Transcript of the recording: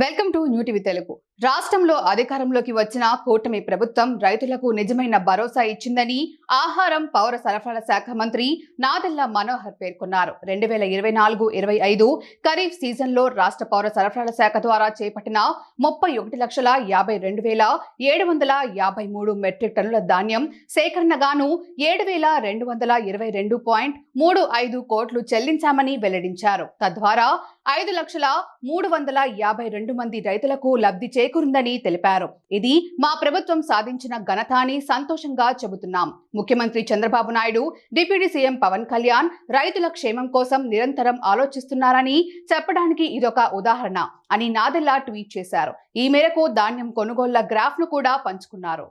Welcome to new TV Telugu. రాష్ట్రంలో అధికారంలోకి వచ్చిన కూటమి ప్రభుత్వం రైతులకు నిజమైన భరోసా ఇచ్చిందని ఆహారం పౌర సరఫరాల శాఖ మంత్రి నాదెళ్ల మనోహర్ పేర్కొన్నారు. 2024-25 ఖరీఫ్ సీజన్లో రాష్ట్ర పౌర సరఫరాల శాఖ ద్వారా చేపట్టిన 31,52,753 మెట్రిక్ టన్నుల ధాన్యం సేకరణ గాను 7,222.35 కోట్లు చెల్లించామని వెల్లడించారు. తద్వారా 5,03,52 మంది రైతులకు లబ్ధి చేకూరిందని తెలిపారు. ఇది మా ప్రభుత్వం సాధించిన ఘనత అని సంతోషంగా చెబుతున్నాం. ముఖ్యమంత్రి చంద్రబాబు నాయుడు, డిప్యూటీ సీఎం పవన్ కళ్యాణ్ రైతుల క్షేమం కోసం నిరంతరం ఆలోచిస్తున్నారని చెప్పడానికి ఇదొక ఉదాహరణ అని నాదెళ్ల ట్వీట్ చేశారు. ఈ మేరకు ధాన్యం కొనుగోళ్ల గ్రాఫ్ ను కూడా పంచుకున్నారు.